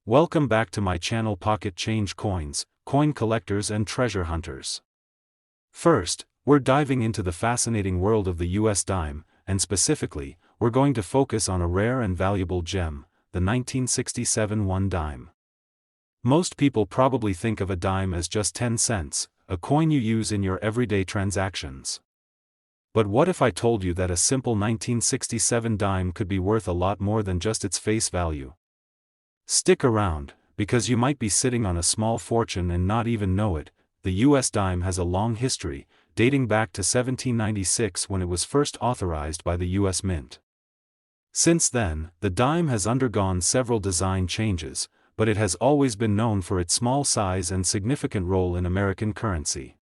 Welcome back to my channel Pocket Change Coins, Coin Collectors and Treasure Hunters. First, we're diving into the fascinating world of the US dime, and specifically, we're going to focus on a rare and valuable gem, the 1967 one dime. Most people probably think of a dime as just 10 cents, a coin you use in your everyday transactions. But what if I told you that a simple 1967 dime could be worth a lot more than just its face value? Stick around, because you might be sitting on a small fortune and not even know it. The US dime has a long history, dating back to 1796 when it was first authorized by the US Mint. Since then, the dime has undergone several design changes, but it has always been known for its small size and significant role in American currency.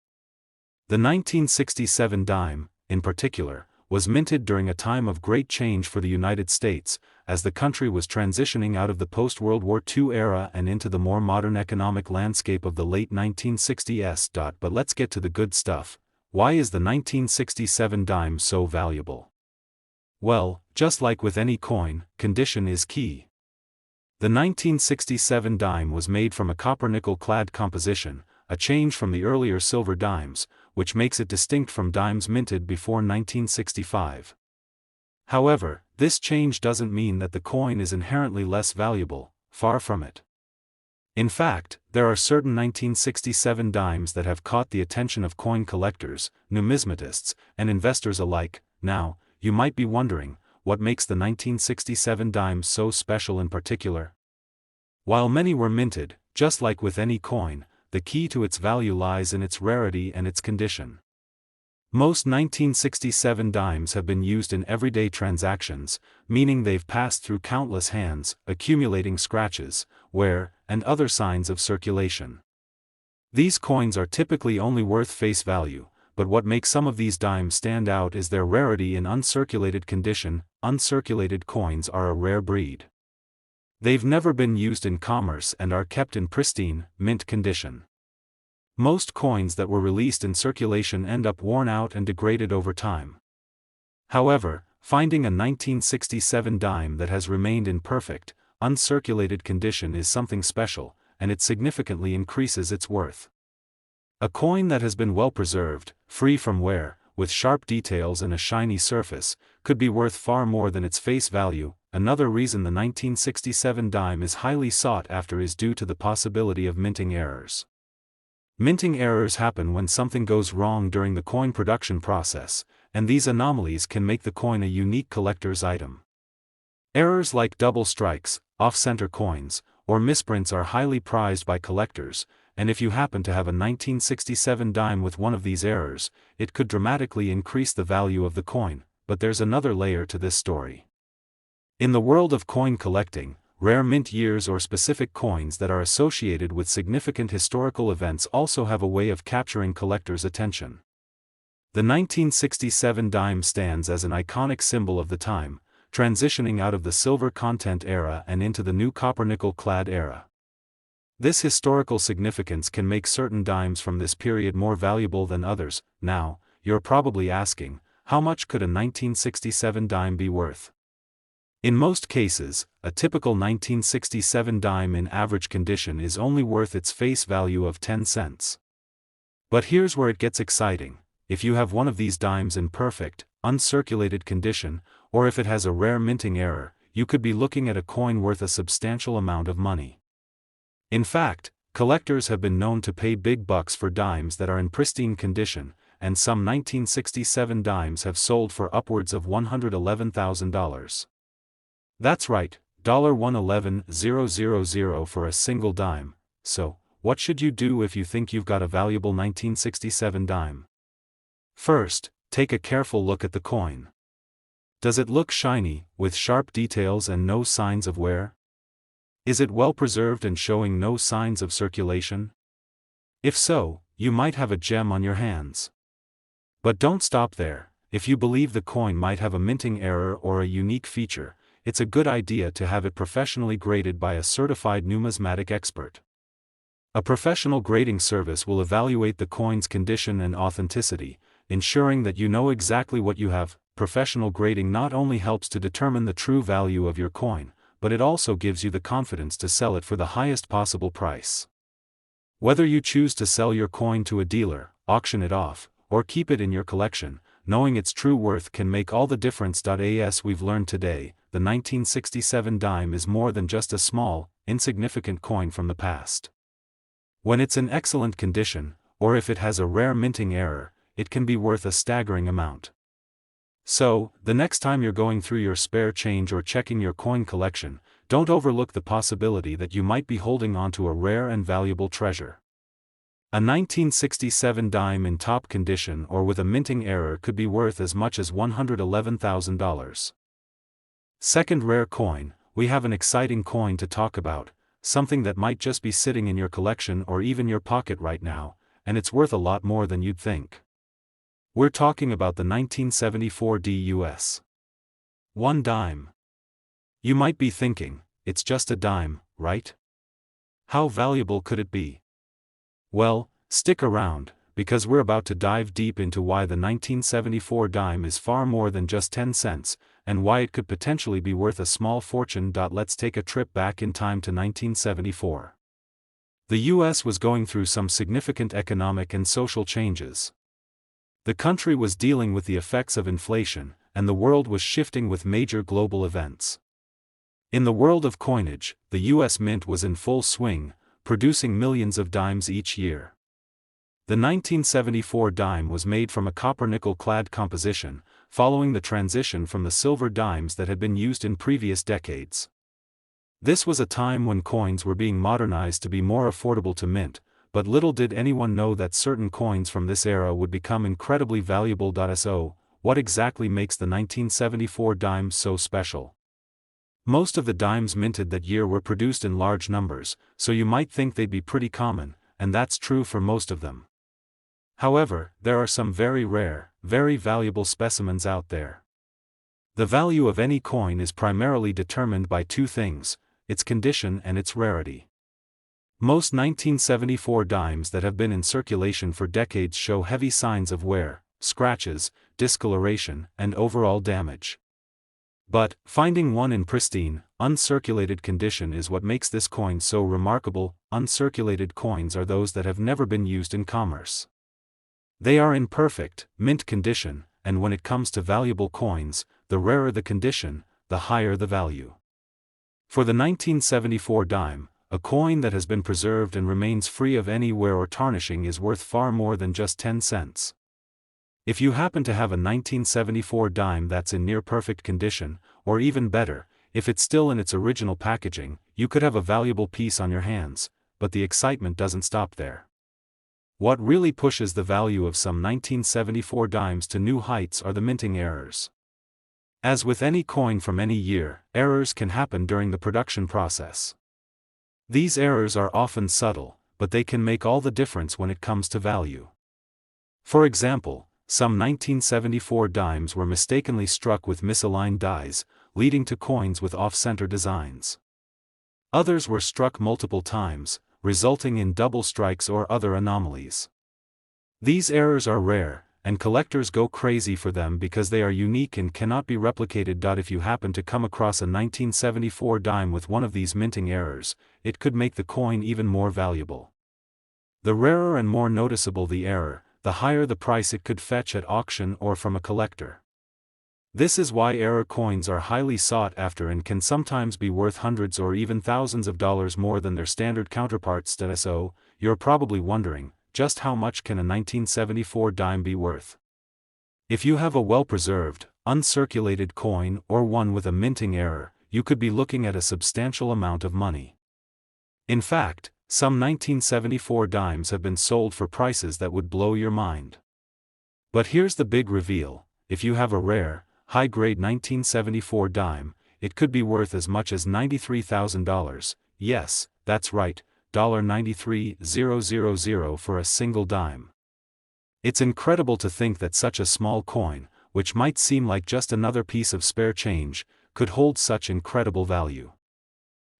The 1967 dime, in particular, was minted during a time of great change for the United States, as the country was transitioning out of the post-World War II era and into the more modern economic landscape of the late 1960s. But let's get to the good stuff. Why is the 1967 dime so valuable? Well, just like with any coin, condition is key. The 1967 dime was made from a copper-nickel clad composition, a change from the earlier silver dimes, which makes it distinct from dimes minted before 1965. However, this change doesn't mean that the coin is inherently less valuable, far from it. In fact, there are certain 1967 dimes that have caught the attention of coin collectors, numismatists, and investors alike. Now, you might be wondering, what makes the 1967 dime so special in particular? While many were minted, just like with any coin, the key to its value lies in its rarity and its condition. Most 1967 dimes have been used in everyday transactions, meaning they've passed through countless hands, accumulating scratches, wear, and other signs of circulation. These coins are typically only worth face value, but what makes some of these dimes stand out is their rarity in uncirculated condition. Uncirculated coins are a rare breed. They've never been used in commerce and are kept in pristine, mint condition. Most coins that were released in circulation end up worn out and degraded over time. However, finding a 1967 dime that has remained in perfect, uncirculated condition is something special, and it significantly increases its worth. A coin that has been well preserved, free from wear, with sharp details and a shiny surface, could be worth far more than its face value. Another reason the 1967 dime is highly sought after is due to the possibility of minting errors. Minting errors happen when something goes wrong during the coin production process, and these anomalies can make the coin a unique collector's item. Errors like double strikes, off-center coins, or misprints are highly prized by collectors, and if you happen to have a 1967 dime with one of these errors, it could dramatically increase the value of the coin. But there's another layer to this story. In the world of coin collecting, rare mint years or specific coins that are associated with significant historical events also have a way of capturing collectors' attention. The 1967 dime stands as an iconic symbol of the time, transitioning out of the silver content era and into the new copper-nickel clad era. This historical significance can make certain dimes from this period more valuable than others. Now, you're probably asking, how much could a 1967 dime be worth? In most cases, a typical 1967 dime in average condition is only worth its face value of 10 cents. But here's where it gets exciting. If you have one of these dimes in perfect, uncirculated condition, or if it has a rare minting error, you could be looking at a coin worth a substantial amount of money. In fact, collectors have been known to pay big bucks for dimes that are in pristine condition, and some 1967 dimes have sold for upwards of $111,000. That's right, $111,000 for a single dime. So, what should you do if you think you've got a valuable 1967 dime? First, take a careful look at the coin. Does it look shiny, with sharp details and no signs of wear? Is it well preserved and showing no signs of circulation? If so, you might have a gem on your hands. But don't stop there. If you believe the coin might have a minting error or a unique feature, it's a good idea to have it professionally graded by a certified numismatic expert. A professional grading service will evaluate the coin's condition and authenticity, ensuring that you know exactly what you have. Professional grading not only helps to determine the true value of your coin, but it also gives you the confidence to sell it for the highest possible price. Whether you choose to sell your coin to a dealer, auction it off, or keep it in your collection, knowing its true worth can make all the difference. As we've learned today, the 1967 dime is more than just a small, insignificant coin from the past. When it's in excellent condition, or if it has a rare minting error, it can be worth a staggering amount. So, the next time you're going through your spare change or checking your coin collection, don't overlook the possibility that you might be holding onto a rare and valuable treasure. A 1967 dime in top condition or with a minting error could be worth as much as $111,000. Second rare coin, we have an exciting coin to talk about, something that might just be sitting in your collection or even your pocket right now, and it's worth a lot more than you'd think. We're talking about the 1974 US 1 dime. You might be thinking, it's just a dime, right? How valuable could it be? Well, stick around, because we're about to dive deep into why the 1974 dime is far more than just 10 cents, and why it could potentially be worth a small fortune. Let's take a trip back in time to 1974. The US was going through some significant economic and social changes. The country was dealing with the effects of inflation, and the world was shifting with major global events. In the world of coinage, the US Mint was in full swing, producing millions of dimes each year. The 1974 dime was made from a copper-nickel-clad composition, following the transition from the silver dimes that had been used in previous decades. This was a time when coins were being modernized to be more affordable to mint, but little did anyone know that certain coins from this era would become incredibly valuable. So, what exactly makes the 1974 dime so special? Most of the dimes minted that year were produced in large numbers, so you might think they'd be pretty common, and that's true for most of them. However, there are some very rare, very valuable specimens out there. The value of any coin is primarily determined by two things: its condition and its rarity. Most 1974 dimes that have been in circulation for decades show heavy signs of wear, scratches, discoloration, and overall damage. But, finding one in pristine, uncirculated condition is what makes this coin so remarkable. Uncirculated coins are those that have never been used in commerce. They are in perfect, mint condition, and when it comes to valuable coins, the rarer the condition, the higher the value. For the 1974 dime, a coin that has been preserved and remains free of any wear or tarnishing is worth far more than just 10 cents. If you happen to have a 1974 dime that's in near-perfect condition, or even better, if it's still in its original packaging, you could have a valuable piece on your hands, but the excitement doesn't stop there. What really pushes the value of some 1974 dimes to new heights are the minting errors. As with any coin from any year, errors can happen during the production process. These errors are often subtle, but they can make all the difference when it comes to value. For example, some 1974 dimes were mistakenly struck with misaligned dies, leading to coins with off-center designs. Others were struck multiple times, resulting in double strikes or other anomalies. These errors are rare, and collectors go crazy for them because they are unique and cannot be replicated. If you happen to come across a 1974 dime with one of these minting errors, it could make the coin even more valuable. The rarer and more noticeable the error, the higher the price it could fetch at auction or from a collector. This is why error coins are highly sought after and can sometimes be worth hundreds or even thousands of dollars more than their standard counterparts. So, you're probably wondering, just how much can a 1974 dime be worth? If you have a well-preserved, uncirculated coin or one with a minting error, you could be looking at a substantial amount of money. In fact, some 1974 dimes have been sold for prices that would blow your mind. But here's the big reveal: if you have a rare, high-grade 1974 dime, it could be worth as much as $93,000, yes, that's right, $93,000 for a single dime. It's incredible to think that such a small coin, which might seem like just another piece of spare change, could hold such incredible value.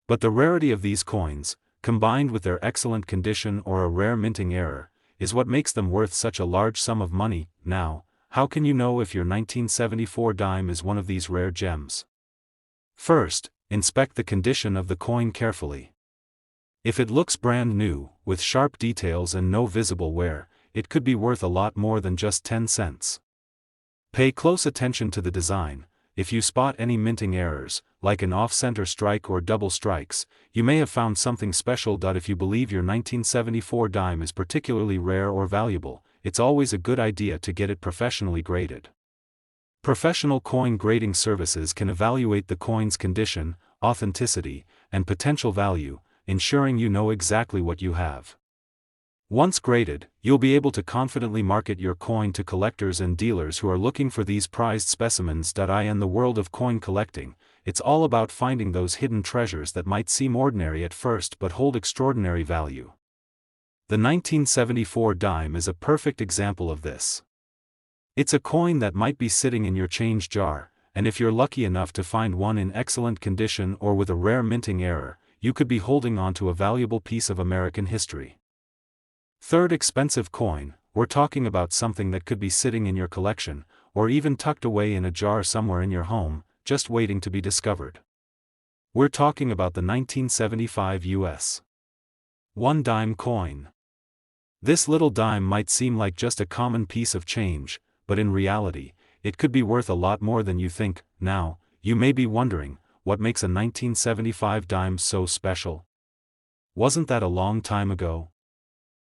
But the rarity of these coins, combined with their excellent condition or a rare minting error, is what makes them worth such a large sum of money. Now, how can you know if your 1974 dime is one of these rare gems? First, inspect the condition of the coin carefully. If it looks brand new, with sharp details and no visible wear, it could be worth a lot more than just 10 cents. Pay close attention to the design. If you spot any minting errors, like an off-center strike or double strikes, you may have found something special. If you believe your 1974 dime is particularly rare or valuable, it's always a good idea to get it professionally graded. Professional coin grading services can evaluate the coin's condition, authenticity, and potential value, ensuring you know exactly what you have. Once graded, you'll be able to confidently market your coin to collectors and dealers who are looking for these prized specimens. In the world of coin collecting, it's all about finding those hidden treasures that might seem ordinary at first but hold extraordinary value. The 1974 dime is a perfect example of this. It's a coin that might be sitting in your change jar, and if you're lucky enough to find one in excellent condition or with a rare minting error, you could be holding on to a valuable piece of American history. Third expensive coin, we're talking about something that could be sitting in your collection, or even tucked away in a jar somewhere in your home, just waiting to be discovered. We're talking about the 1975 US 1 dime coin. This little dime might seem like just a common piece of change, but in reality, it could be worth a lot more than you think. Now, you may be wondering, what makes a 1975 dime so special? Wasn't that a long time ago?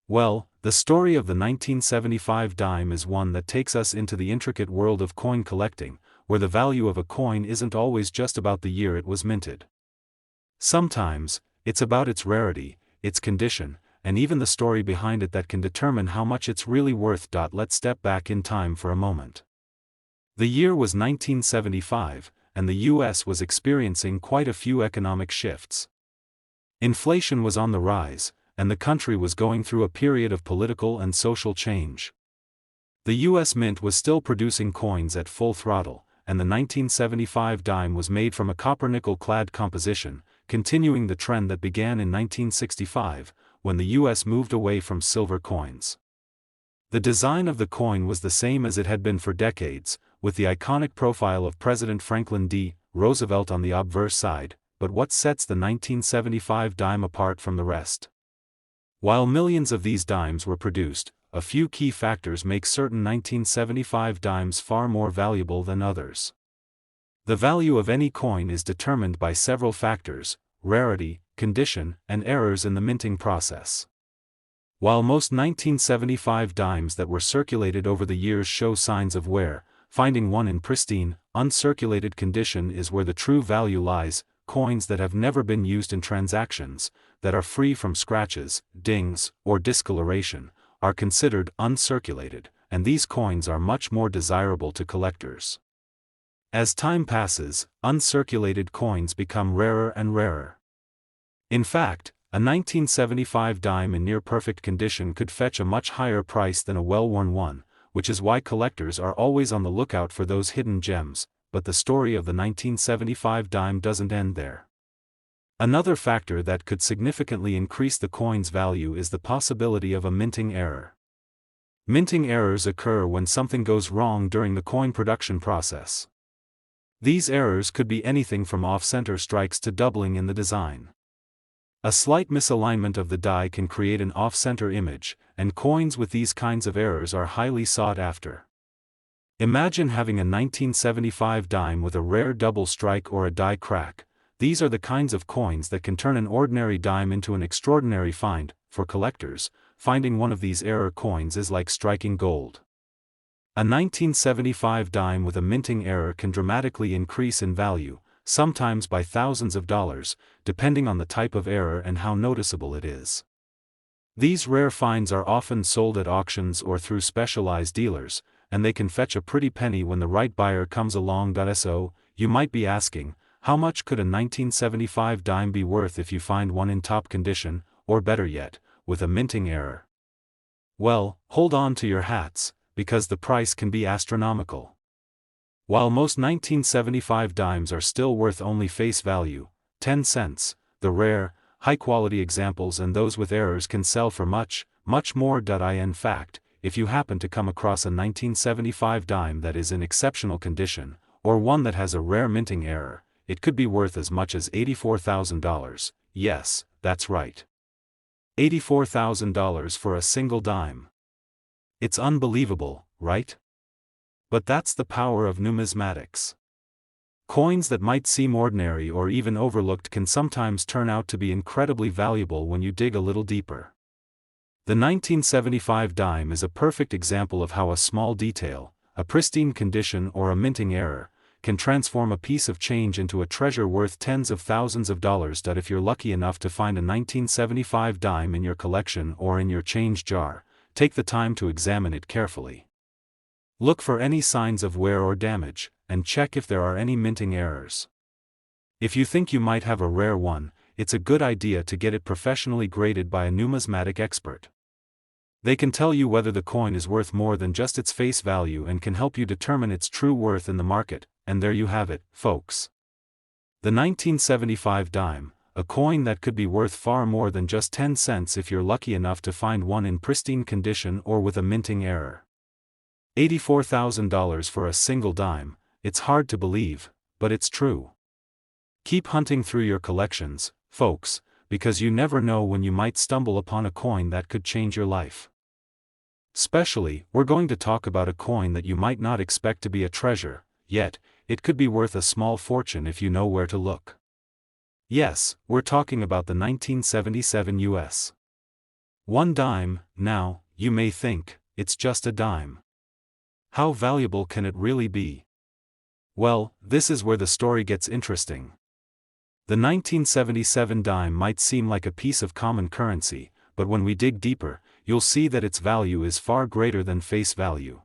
Well, the story of the 1975 dime is one that takes us into the intricate world of coin collecting, where the value of a coin isn't always just about the year it was minted. Sometimes, it's about its rarity, its condition, and even the story behind it that can determine how much it's really worth. Let's step back in time for a moment. The year was 1975, and the US was experiencing quite a few economic shifts. Inflation was on the rise, and the country was going through a period of political and social change. The US Mint was still producing coins at full throttle, and the 1975 dime was made from a copper-nickel-clad composition, continuing the trend that began in 1965, when the US moved away from silver coins. The design of the coin was the same as it had been for decades, with the iconic profile of President Franklin D. Roosevelt on the obverse side. But what sets the 1975 dime apart from the rest? While millions of these dimes were produced, a few key factors make certain 1975 dimes far more valuable than others. The value of any coin is determined by several factors: rarity, condition, and errors in the minting process. While most 1975 dimes that were circulated over the years show signs of wear, finding one in pristine, uncirculated condition is where the true value lies. Coins that have never been used in transactions, that are free from scratches, dings, or discoloration, are considered uncirculated, and these coins are much more desirable to collectors. As time passes, uncirculated coins become rarer and rarer. In fact, a 1975 dime in near-perfect condition could fetch a much higher price than a well-worn one, which is why collectors are always on the lookout for those hidden gems. But the story of the 1975 dime doesn't end there. Another factor that could significantly increase the coin's value is the possibility of a minting error. Minting errors occur when something goes wrong during the coin production process. These errors could be anything from off-center strikes to doubling in the design. A slight misalignment of the die can create an off-center image, and coins with these kinds of errors are highly sought after. Imagine having a 1975 dime with a rare double strike or a die crack. These are the kinds of coins that can turn an ordinary dime into an extraordinary find. For collectors, finding one of these error coins is like striking gold. A 1975 dime with a minting error can dramatically increase in value, sometimes by thousands of dollars, depending on the type of error and how noticeable it is. These rare finds are often sold at auctions or through specialized dealers, and they can fetch a pretty penny when the right buyer comes along. So, you might be asking, how much could a 1975 dime be worth if you find one in top condition, or better yet, with a minting error? Well, hold on to your hats, because the price can be astronomical. While most 1975 dimes are still worth only face value, 10 cents, the rare, high-quality examples and those with errors can sell for much, much more. In fact, if you happen to come across a 1975 dime that is in exceptional condition, or one that has a rare minting error, it could be worth as much as $84,000. Yes, that's right. $84,000 for a single dime. It's unbelievable, right? But that's the power of numismatics. Coins that might seem ordinary or even overlooked can sometimes turn out to be incredibly valuable when you dig a little deeper. The 1975 dime is a perfect example of how a small detail, a pristine condition or a minting error, can transform a piece of change into a treasure worth tens of thousands of dollars. If you're lucky enough to find a 1975 dime in your collection or in your change jar, take the time to examine it carefully. Look for any signs of wear or damage, and check if there are any minting errors. If you think you might have a rare one, it's a good idea to get it professionally graded by a numismatic expert. They can tell you whether the coin is worth more than just its face value and can help you determine its true worth in the market. And there you have it, folks. The 1975 dime, a coin that could be worth far more than just 10 cents if you're lucky enough to find one in pristine condition or with a minting error. $84,000 for a single dime. It's hard to believe, but it's true. Keep hunting through your collections, folks, because you never know when you might stumble upon a coin that could change your life. Especially, we're going to talk about a coin that you might not expect to be a treasure, yet it could be worth a small fortune if you know where to look. Yes, we're talking about the 1977 US. One dime. Now, you may think, it's just a dime. How valuable can it really be? Well, this is where the story gets interesting. The 1977 dime might seem like a piece of common currency, but when we dig deeper, you'll see that its value is far greater than face value.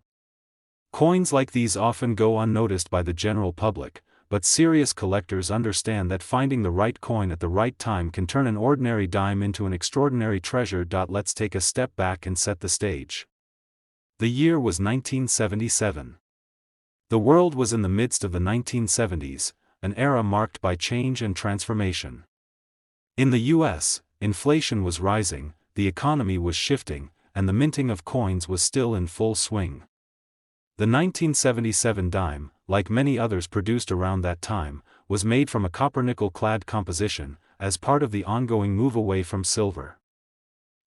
Coins like these often go unnoticed by the general public, but serious collectors understand that finding the right coin at the right time can turn an ordinary dime into an extraordinary treasure. Let's take a step back and set the stage. The year was 1977. The world was in the midst of the 1970s, an era marked by change and transformation. In the US, inflation was rising, the economy was shifting, and the minting of coins was still in full swing. The 1977 dime, like many others produced around that time, was made from a copper-nickel-clad composition, as part of the ongoing move away from silver.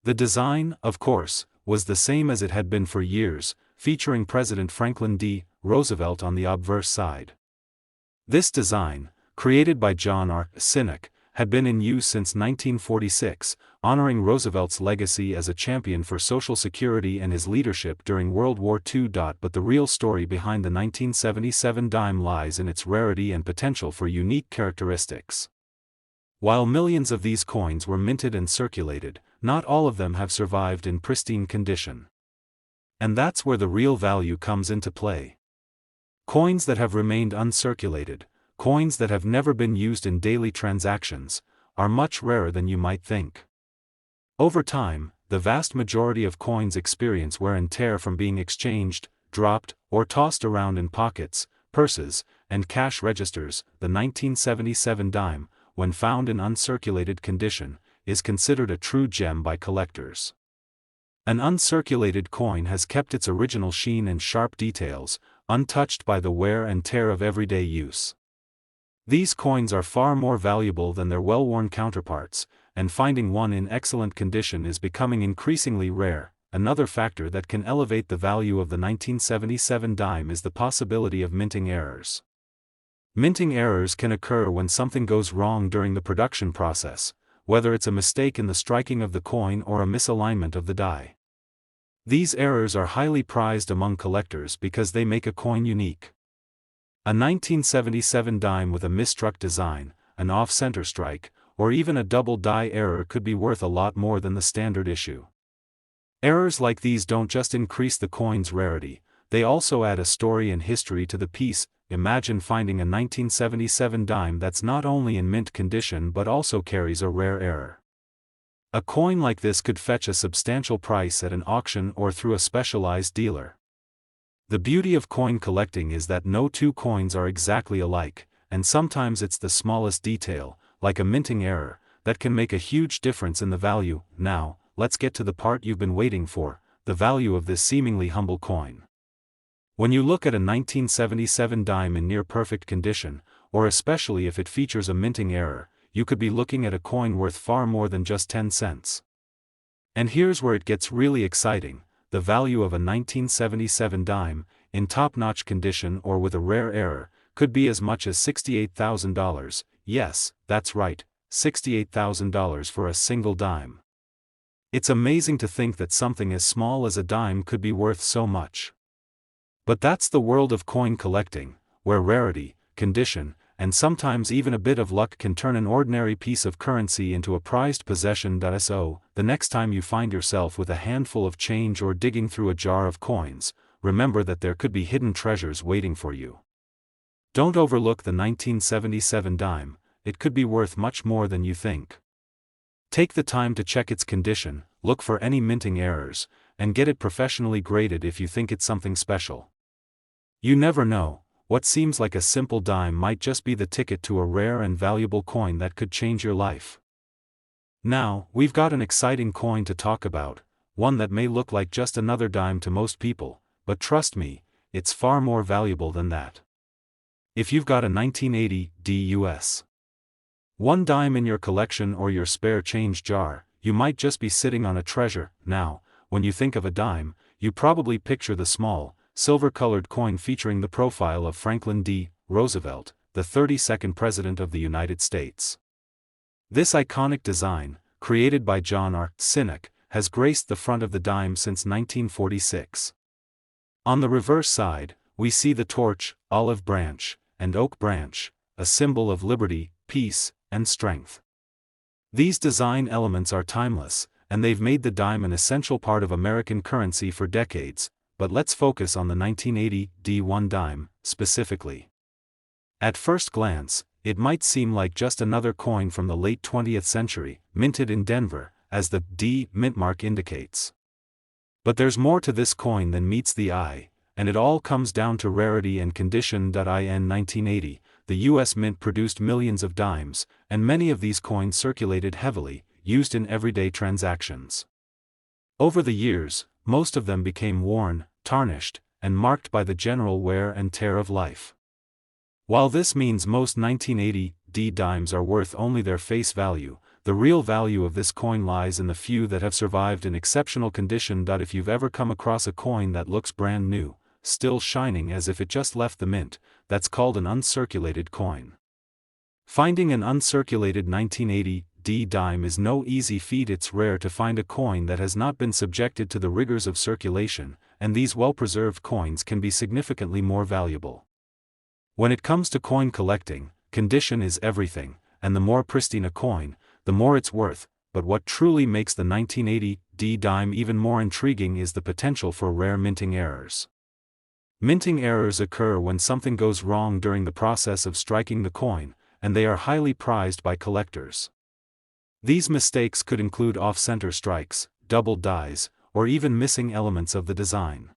The design, of course, was the same as it had been for years, featuring President Franklin D. Roosevelt on the obverse side. This design, created by John R. Sinek, had been in use since 1946, honoring Roosevelt's legacy as a champion for Social Security and his leadership during World War II. But the real story behind the 1977 dime lies in its rarity and potential for unique characteristics. While millions of these coins were minted and circulated, not all of them have survived in pristine condition. And that's where the real value comes into play. Coins that have remained uncirculated, coins that have never been used in daily transactions, are much rarer than you might think. Over time, the vast majority of coins experience wear and tear from being exchanged, dropped, or tossed around in pockets, purses, and cash registers. The 1977 dime, when found in uncirculated condition, is considered a true gem by collectors. An uncirculated coin has kept its original sheen and sharp details, untouched by the wear and tear of everyday use. These coins are far more valuable than their well-worn counterparts, and finding one in excellent condition is becoming increasingly rare. Another factor that can elevate the value of the 1977 dime is the possibility of minting errors. Minting errors can occur when something goes wrong during the production process, whether it's a mistake in the striking of the coin or a misalignment of the die. These errors are highly prized among collectors because they make a coin unique. A 1977 dime with a misstruck design, an off-center strike, or even a double die error could be worth a lot more than the standard issue. Errors like these don't just increase the coin's rarity, they also add a story and history to the piece. Imagine finding a 1977 dime that's not only in mint condition but also carries a rare error. A coin like this could fetch a substantial price at an auction or through a specialized dealer. The beauty of coin collecting is that no two coins are exactly alike, and sometimes it's the smallest detail, like a minting error, that can make a huge difference in the value. Now, let's get to the part you've been waiting for, the value of this seemingly humble coin. When you look at a 1977 dime in near-perfect condition, or especially if it features a minting error, you could be looking at a coin worth far more than just 10 cents. And here's where it gets really exciting: the value of a 1977 dime, in top-notch condition or with a rare error, could be as much as $68,000, yes, that's right, $68,000 for a single dime. It's amazing to think that something as small as a dime could be worth so much. But that's the world of coin collecting, where rarity, condition, and sometimes even a bit of luck can turn an ordinary piece of currency into a prized possession. So, the next time you find yourself with a handful of change or digging through a jar of coins, remember that there could be hidden treasures waiting for you. Don't overlook the 1977 dime, it could be worth much more than you think. Take the time to check its condition, look for any minting errors, and get it professionally graded if you think it's something special. You never know, what seems like a simple dime might just be the ticket to a rare and valuable coin that could change your life. Now, we've got an exciting coin to talk about, one that may look like just another dime to most people, but trust me, it's far more valuable than that. If you've got a 1980 US one dime in your collection or your spare change jar, you might just be sitting on a treasure. Now, when you think of a dime, you probably picture the small, silver-colored coin featuring the profile of Franklin D. Roosevelt, the 32nd President of the United States. This iconic design, created by John R. Sinek, has graced the front of the dime since 1946. On the reverse side, we see the torch, olive branch, and oak branch, a symbol of liberty, peace, and strength. These design elements are timeless, and they've made the dime an essential part of American currency for decades, but let's focus on the 1980 D1 dime, specifically. At first glance, it might seem like just another coin from the late 20th century, minted in Denver, as the D mint mark indicates. But there's more to this coin than meets the eye, and it all comes down to rarity and condition. In 1980, the U.S. Mint produced millions of dimes, and many of these coins circulated heavily, used in everyday transactions. Over the years, most of them became worn, tarnished, and marked by the general wear and tear of life. While this means most 1980 D dimes are worth only their face value, the real value of this coin lies in the few that have survived in exceptional condition. If you've ever come across a coin that looks brand new, still shining as if it just left the mint, that's called an uncirculated coin. Finding an uncirculated 1980 D dime is no easy feat. It's rare to find a coin that has not been subjected to the rigors of circulation, and these well-preserved coins can be significantly more valuable. When it comes to coin collecting, condition is everything, and the more pristine a coin, the more it's worth. But what truly makes the 1980 D dime even more intriguing is the potential for rare minting errors. Minting errors occur when something goes wrong during the process of striking the coin, and they are highly prized by collectors. These mistakes could include off-center strikes, doubled dies, or even missing elements of the design.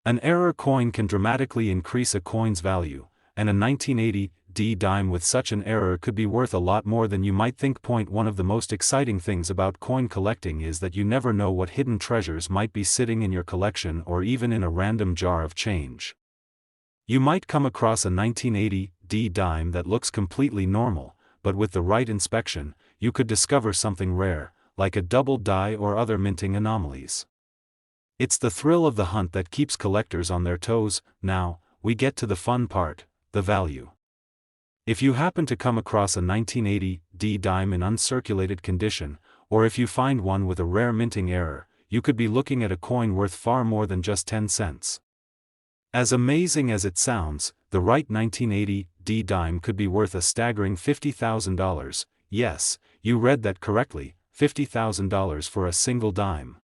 An error coin can dramatically increase a coin's value, and a 1980 D dime with such an error could be worth a lot more than you might think. One of the most exciting things about coin collecting is that you never know what hidden treasures might be sitting in your collection or even in a random jar of change. You might come across a 1980 D dime that looks completely normal, but with the right inspection, you could discover something rare, like a doubled die or other minting anomalies. It's the thrill of the hunt that keeps collectors on their toes. Now, we get to the fun part, the value. If you happen to come across a 1980 D dime in uncirculated condition, or if you find one with a rare minting error, you could be looking at a coin worth far more than just 10 cents. As amazing as it sounds, the right 1980 D dime could be worth a staggering $50,000, yes, you read that correctly, $50,000 for a single dime.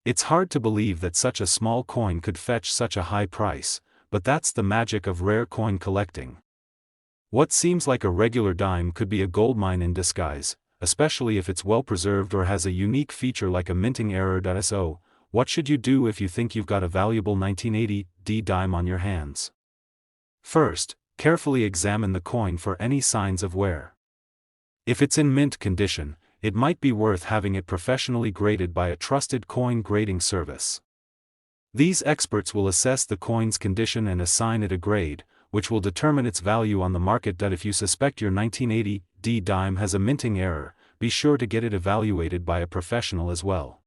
It's hard to believe that such a small coin could fetch such a high price, but that's the magic of rare coin collecting. What seems like a regular dime could be a goldmine in disguise, especially if it's well preserved or has a unique feature like a minting error. So, what should you do if you think you've got a valuable 1980 D dime on your hands? First, carefully examine the coin for any signs of wear. If it's in mint condition, it might be worth having it professionally graded by a trusted coin grading service. These experts will assess the coin's condition and assign it a grade, which will determine its value on the market. If you suspect your 1980 dime has a minting error, be sure to get it evaluated by a professional as well.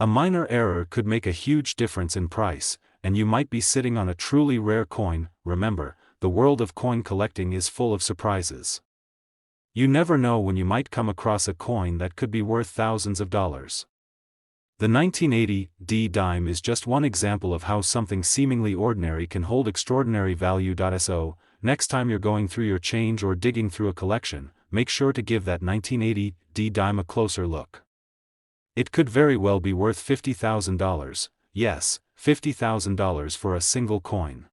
A minor error could make a huge difference in price, and you might be sitting on a truly rare coin. Remember, the world of coin collecting is full of surprises. You never know when you might come across a coin that could be worth thousands of dollars. The 1980 dime is just one example of how something seemingly ordinary can hold extraordinary value. So, next time you're going through your change or digging through a collection, make sure to give that 1980 dime a closer look. It could very well be worth $50,000, yes, $50,000 for a single coin.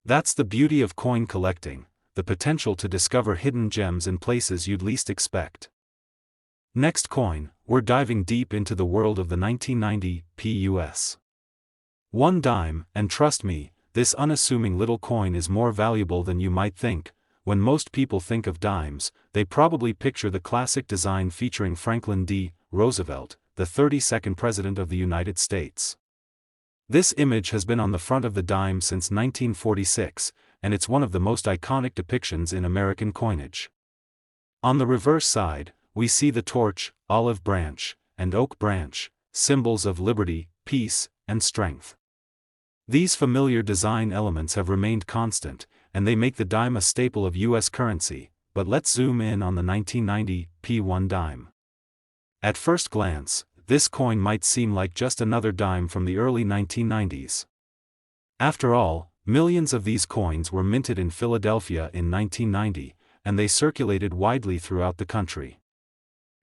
That's the beauty of coin collecting, the potential to discover hidden gems in places you'd least expect. Next coin, we're diving deep into the world of the 1990 US. One dime, and trust me, this unassuming little coin is more valuable than you might think. When most people think of dimes, they probably picture the classic design featuring Franklin D. Roosevelt, the 32nd President of the United States. This image has been on the front of the dime since 1946, and it's one of the most iconic depictions in American coinage. On the reverse side, we see the torch, olive branch, and oak branch, symbols of liberty, peace, and strength. These familiar design elements have remained constant, and they make the dime a staple of U.S. currency. But let's zoom in on the 1990 P1 dime. At first glance, this coin might seem like just another dime from the early 1990s. After all, millions of these coins were minted in Philadelphia in 1990, and they circulated widely throughout the country.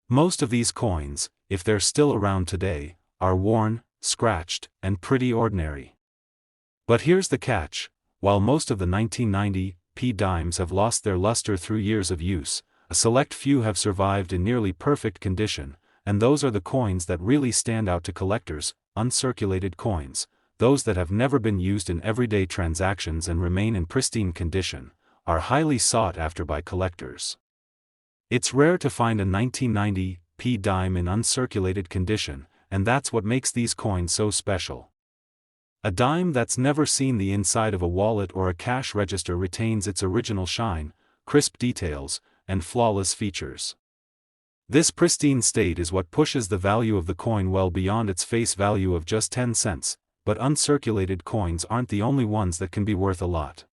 Most of these coins, if they're still around today, are worn, scratched, and pretty ordinary. But here's the catch: while most of the 1990 dimes have lost their luster through years of use, a select few have survived in nearly perfect condition, and those are the coins that really stand out to collectors. Uncirculated coins, those that have never been used in everyday transactions and remain in pristine condition, are highly sought after by collectors. It's rare to find a 1990 dime in uncirculated condition, and that's what makes these coins so special. A dime that's never seen the inside of a wallet or a cash register retains its original shine, crisp details, and flawless features. This pristine state is what pushes the value of the coin well beyond its face value of just 10 cents, but uncirculated coins aren't the only ones that can be worth a lot.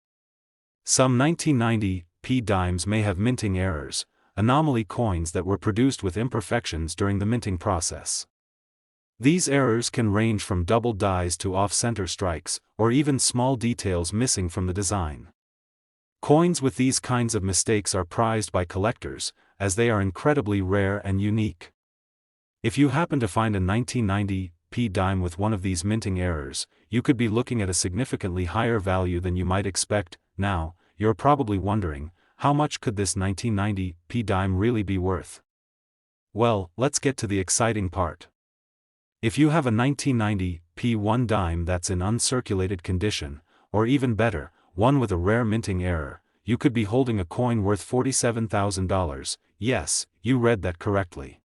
Some 1990 dimes may have minting errors, anomaly coins that were produced with imperfections during the minting process. These errors can range from double dies to off-center strikes, or even small details missing from the design. Coins with these kinds of mistakes are prized by collectors, as they are incredibly rare and unique. If you happen to find a 1990 dime with one of these minting errors, you could be looking at a significantly higher value than you might expect. Now, you're probably wondering, how much could this 1990 dime really be worth? Well, let's get to the exciting part. If you have a 1990 P1 dime that's in uncirculated condition, or even better, one with a rare minting error, you could be holding a coin worth $47,000. Yes, you read that correctly.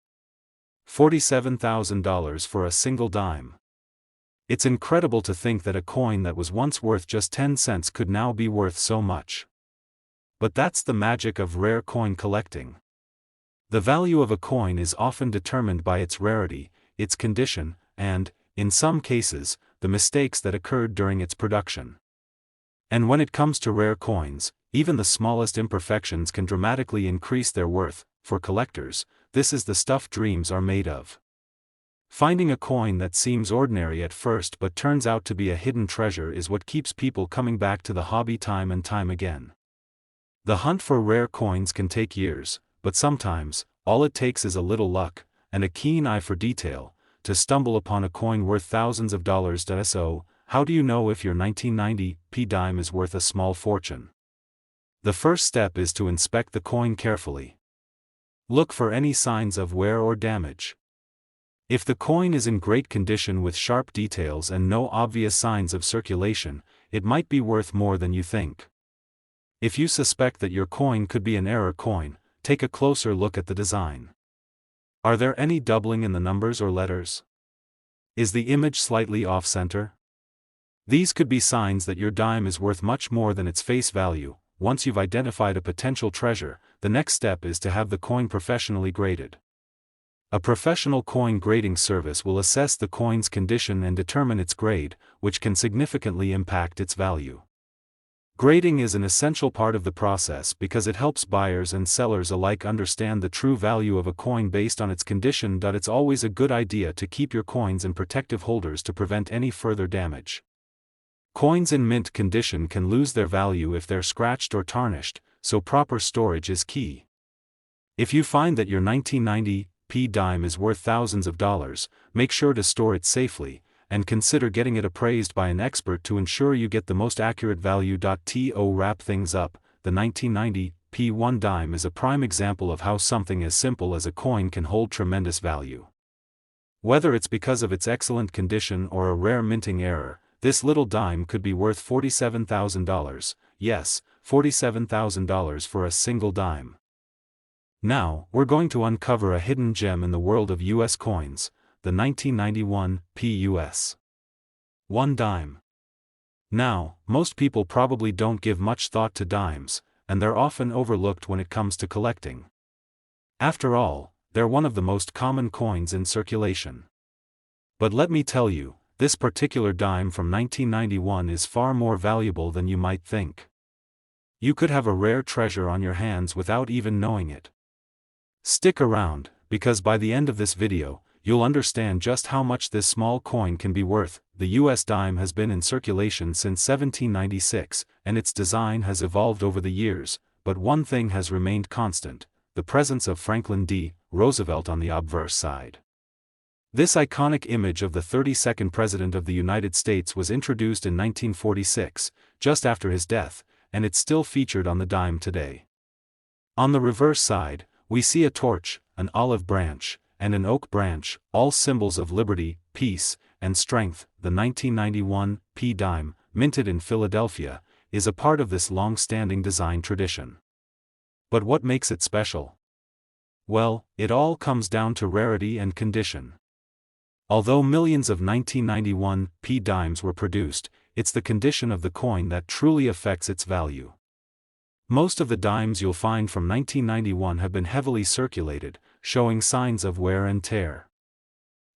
$47,000 for a single dime. It's incredible to think that a coin that was once worth just 10 cents could now be worth so much. But that's the magic of rare coin collecting. The value of a coin is often determined by its rarity, its condition, and, in some cases, the mistakes that occurred during its production. And when it comes to rare coins, even the smallest imperfections can dramatically increase their worth. For collectors, this is the stuff dreams are made of. Finding a coin that seems ordinary at first but turns out to be a hidden treasure is what keeps people coming back to the hobby time and time again. The hunt for rare coins can take years, but sometimes, all it takes is a little luck, and a keen eye for detail, to stumble upon a coin worth thousands of dollars. So, how do you know if your 1990 dime is worth a small fortune? The first step is to inspect the coin carefully. Look for any signs of wear or damage. If the coin is in great condition with sharp details and no obvious signs of circulation, it might be worth more than you think. If you suspect that your coin could be an error coin, take a closer look at the design. Are there any doubling in the numbers or letters? Is the image slightly off-center? These could be signs that your dime is worth much more than its face value. Once you've identified a potential treasure, the next step is to have the coin professionally graded. A professional coin grading service will assess the coin's condition and determine its grade, which can significantly impact its value. Grading is an essential part of the process because it helps buyers and sellers alike understand the true value of a coin based on its condition. It's always a good idea to keep your coins in protective holders to prevent any further damage. Coins in mint condition can lose their value if they're scratched or tarnished, so proper storage is key. If you find that your 1990 dime is worth thousands of dollars, make sure to store it safely, and consider getting it appraised by an expert to ensure you get the most accurate value. To wrap things up, the 1990 1 dime is a prime example of how something as simple as a coin can hold tremendous value. Whether it's because of its excellent condition or a rare minting error, this little dime could be worth $47,000, yes, $47,000 for a single dime. Now, we're going to uncover a hidden gem in the world of US coins, the 1991 US 1 dime. Now, most people probably don't give much thought to dimes, and they're often overlooked when it comes to collecting. After all, they're one of the most common coins in circulation. But let me tell you, this particular dime from 1991 is far more valuable than you might think. You could have a rare treasure on your hands without even knowing it. Stick around, because by the end of this video, you'll understand just how much this small coin can be worth. The US dime has been in circulation since 1796, and its design has evolved over the years, but one thing has remained constant: the presence of Franklin D. Roosevelt on the obverse side. This iconic image of the 32nd President of the United States was introduced in 1946, just after his death, and it's still featured on the dime today. On the reverse side, we see a torch, an olive branch, and an oak branch, all symbols of liberty, peace, and strength. The 1991 dime, minted in Philadelphia, is a part of this long-standing design tradition. But what makes it special? Well, it all comes down to rarity and condition. Although millions of 1991 dimes were produced, it's the condition of the coin that truly affects its value. Most of the dimes you'll find from 1991 have been heavily circulated, showing signs of wear and tear.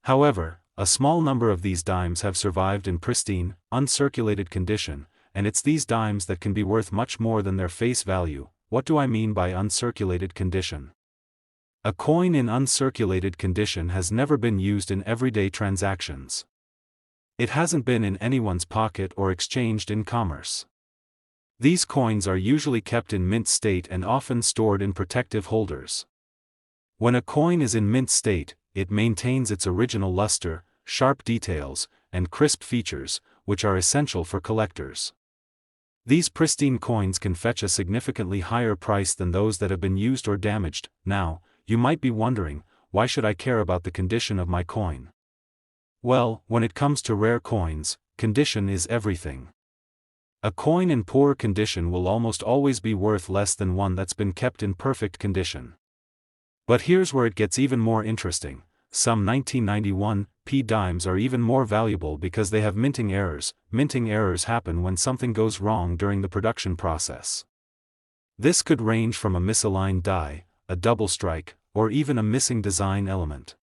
However, a small number of these dimes have survived in pristine, uncirculated condition, and it's these dimes that can be worth much more than their face value. What do I mean by uncirculated condition? A coin in uncirculated condition has never been used in everyday transactions. It hasn't been in anyone's pocket or exchanged in commerce. These coins are usually kept in mint state and often stored in protective holders. When a coin is in mint state, it maintains its original luster, sharp details, and crisp features, which are essential for collectors. These pristine coins can fetch a significantly higher price than those that have been used or damaged. Now, you might be wondering, why should I care about the condition of my coin? Well, when it comes to rare coins, condition is everything. A coin in poor condition will almost always be worth less than one that's been kept in perfect condition. But here's where it gets even more interesting. Some 1991 dimes are even more valuable because they have minting errors. Minting errors happen when something goes wrong during the production process. This could range from a misaligned die, a double strike, or even a missing design element.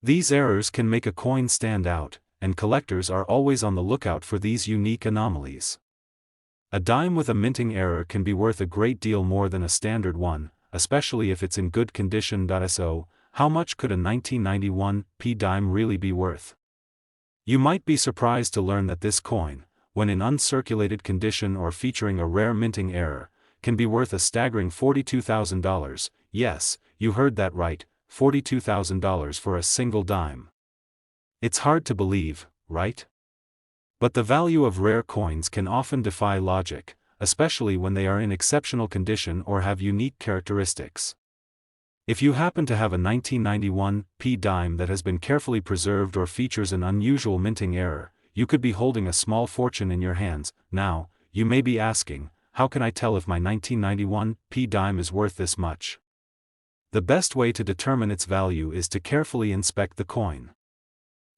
These errors can make a coin stand out, and collectors are always on the lookout for these unique anomalies. A dime with a minting error can be worth a great deal more than a standard one, especially if it's in good condition. So, how much could a 1991 dime really be worth? You might be surprised to learn that this coin, when in uncirculated condition or featuring a rare minting error, can be worth a staggering $42,000. Yes, you heard that right, $42,000 for a single dime. It's hard to believe, right? But the value of rare coins can often defy logic, especially when they are in exceptional condition or have unique characteristics. If you happen to have a 1991 dime that has been carefully preserved or features an unusual minting error, you could be holding a small fortune in your hands. Now, you may be asking, how can I tell if my 1991 dime is worth this much? The best way to determine its value is to carefully inspect the coin.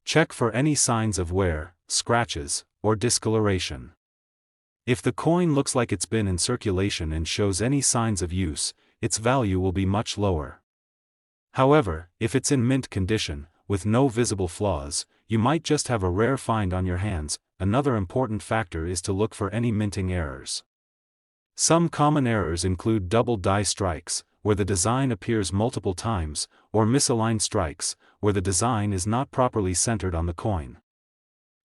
Check for any signs of wear, scratches, or discoloration. If the coin looks like it's been in circulation and shows any signs of use, its value will be much lower. However, if it's in mint condition, with no visible flaws, you might just have a rare find on your hands. Another important factor is to look for any minting errors. Some common errors include double die strikes, where the design appears multiple times, or misaligned strikes, where the design is not properly centered on the coin.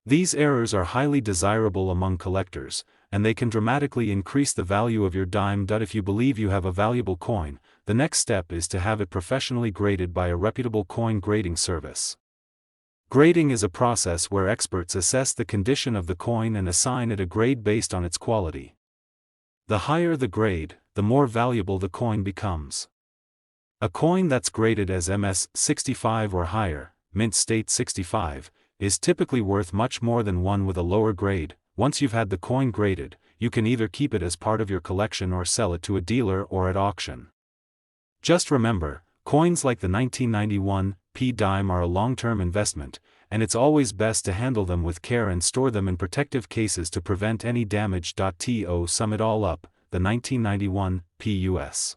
These errors are highly desirable among collectors, and they can dramatically increase the value of your dime. If you believe you have a valuable coin, the next step is to have it professionally graded by a reputable coin grading service. Grading is a process where experts assess the condition of the coin and assign it a grade based on its quality. The higher the grade, the more valuable the coin becomes. A coin that's graded as MS 65 or higher, mint state 65, is typically worth much more than one with a lower grade. Once you've had the coin graded, you can either keep it as part of your collection or sell it to a dealer or at auction. Just remember, coins like the 1991 P dime are a long-term investment, and it's always best to handle them with care and store them in protective cases to prevent any damage. To sum it all up, the 1991 PUS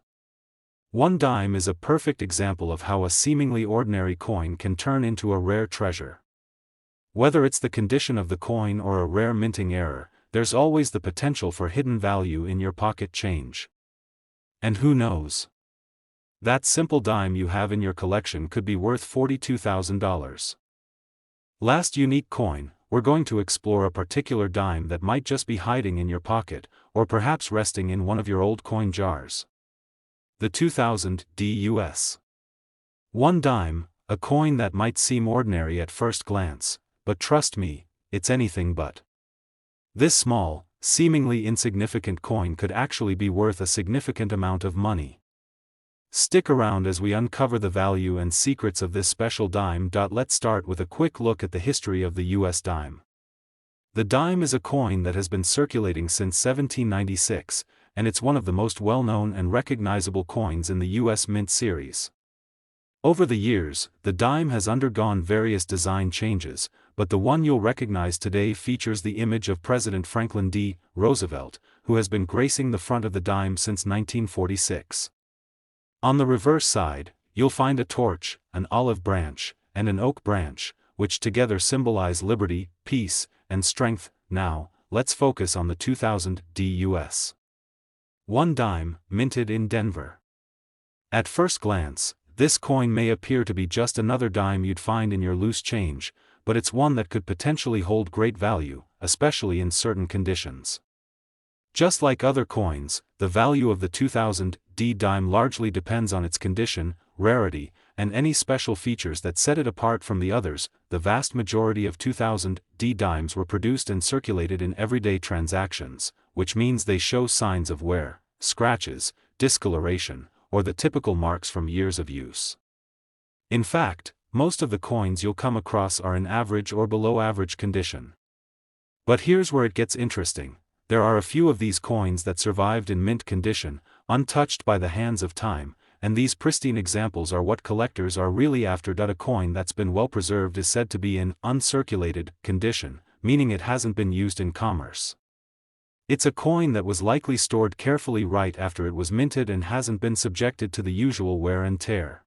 1 dime is a perfect example of how a seemingly ordinary coin can turn into a rare treasure. Whether it's the condition of the coin or a rare minting error, there's always the potential for hidden value in your pocket change. And who knows? That simple dime you have in your collection could be worth $42,000. Last unique coin, we're going to explore a particular dime that might just be hiding in your pocket, or perhaps resting in one of your old coin jars. The 2000 DUS 1 dime, a coin that might seem ordinary at first glance, but trust me, it's anything but. This small, seemingly insignificant coin could actually be worth a significant amount of money. Stick around as we uncover the value and secrets of this special dime. Let's start with a quick look at the history of the US dime. The dime is a coin that has been circulating since 1796, and it's one of the most well-known and recognizable coins in the US Mint series. Over the years, the dime has undergone various design changes, but the one you'll recognize today features the image of President Franklin D. Roosevelt, who has been gracing the front of the dime since 1946. On the reverse side, you'll find a torch, an olive branch, and an oak branch, which together symbolize liberty, peace, and strength. Now, let's focus on the 2000 DUS 1 dime, minted in Denver. At first glance, this coin may appear to be just another dime you'd find in your loose change, but it's one that could potentially hold great value, especially in certain conditions. Just like other coins, the value of the 2000 D dime largely depends on its condition, rarity, and any special features that set it apart from the others. The vast majority of 2000 D dimes were produced and circulated in everyday transactions, which means they show signs of wear, scratches, discoloration, or the typical marks from years of use. In fact, most of the coins you'll come across are in average or below average condition. But here's where it gets interesting. There are a few of these coins that survived in mint condition, untouched by the hands of time, and these pristine examples are what collectors are really after. A coin that's been well preserved is said to be in uncirculated condition, meaning it hasn't been used in commerce. It's a coin that was likely stored carefully right after it was minted and hasn't been subjected to the usual wear and tear.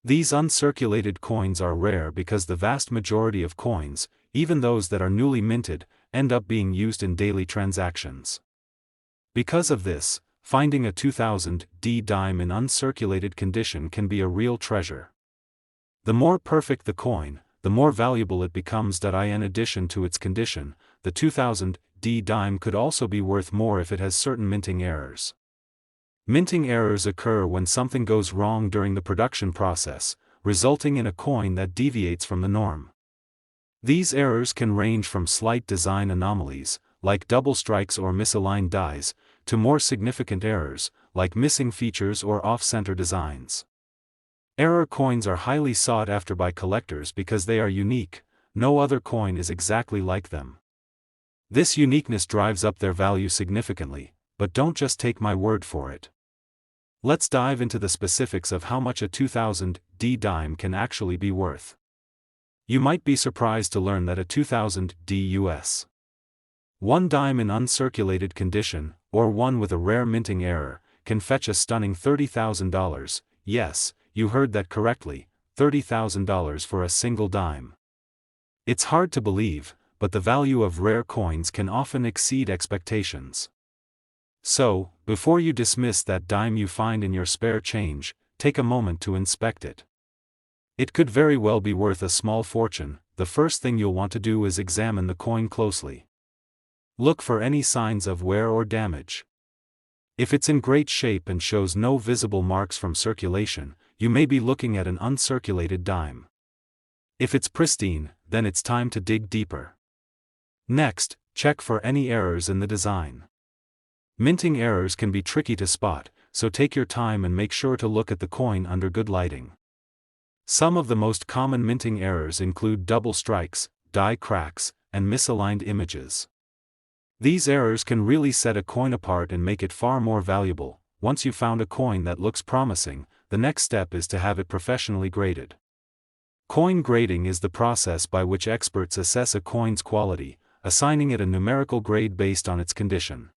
These uncirculated coins are rare because the vast majority of coins, even those that are newly minted, end up being used in daily transactions. Because of this, finding a 2000 D dime in uncirculated condition can be a real treasure. The more perfect the coin, the more valuable it becomes. In addition to its condition, the 2000 D dime could also be worth more if it has certain minting errors. Minting errors occur when something goes wrong during the production process, resulting in a coin that deviates from the norm. These errors can range from slight design anomalies, like double strikes or misaligned dies, to more significant errors, like missing features or off-center designs. Error coins are highly sought after by collectors because they are unique. No other coin is exactly like them. This uniqueness drives up their value significantly, but don't just take my word for it. Let's dive into the specifics of how much a 2000 D dime can actually be worth. You might be surprised to learn that a 2000 DUS One dime in uncirculated condition, or one with a rare minting error, can fetch a stunning $30,000, yes, you heard that correctly, $30,000 for a single dime. It's hard to believe, but the value of rare coins can often exceed expectations. So, before you dismiss that dime you find in your spare change, take a moment to inspect it. It could very well be worth a small fortune. The first thing you'll want to do is examine the coin closely. Look for any signs of wear or damage. If it's in great shape and shows no visible marks from circulation, you may be looking at an uncirculated dime. If it's pristine, then it's time to dig deeper. Next, check for any errors in the design. Minting errors can be tricky to spot, so take your time and make sure to look at the coin under good lighting. Some of the most common minting errors include double strikes, die cracks, and misaligned images. These errors can really set a coin apart and make it far more valuable. Once you've found a coin that looks promising, the next step is to have it professionally graded. Coin grading is the process by which experts assess a coin's quality, assigning it a numerical grade based on its condition.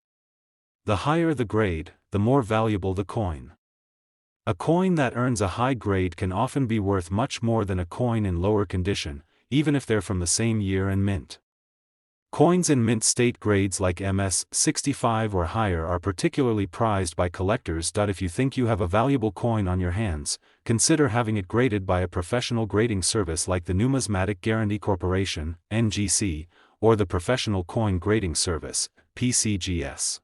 The higher the grade, the more valuable the coin. A coin that earns a high grade can often be worth much more than a coin in lower condition, even if they're from the same year and mint. Coins in mint state grades like MS 65 or higher are particularly prized by collectors. If you think you have a valuable coin on your hands, consider having it graded by a professional grading service like the Numismatic Guarantee Corporation, NGC, or the Professional Coin Grading Service, PCGS.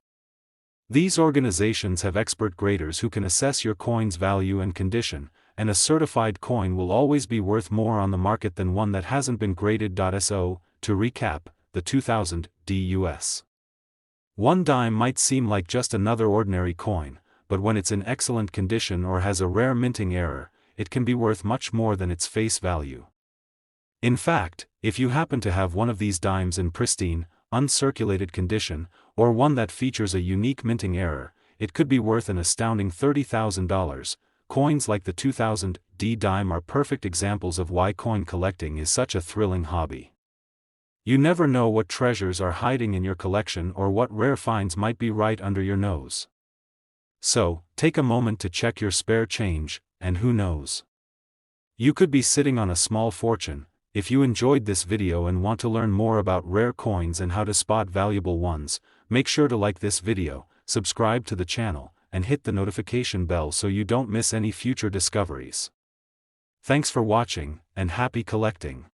These organizations have expert graders who can assess your coin's value and condition, and a certified coin will always be worth more on the market than one that hasn't been graded. So, to recap, the 2000 DUS. One dime might seem like just another ordinary coin, but when it's in excellent condition or has a rare minting error, it can be worth much more than its face value. In fact, if you happen to have one of these dimes in pristine, uncirculated condition, or one that features a unique minting error, it could be worth an astounding $30,000. Coins like the 2000 D dime are perfect examples of why coin collecting is such a thrilling hobby. You never know what treasures are hiding in your collection or what rare finds might be right under your nose. So, take a moment to check your spare change, and who knows? You could be sitting on a small fortune. If you enjoyed this video and want to learn more about rare coins and how to spot valuable ones, make sure to like this video, subscribe to the channel, and hit the notification bell so you don't miss any future discoveries. Thanks for watching, and happy collecting!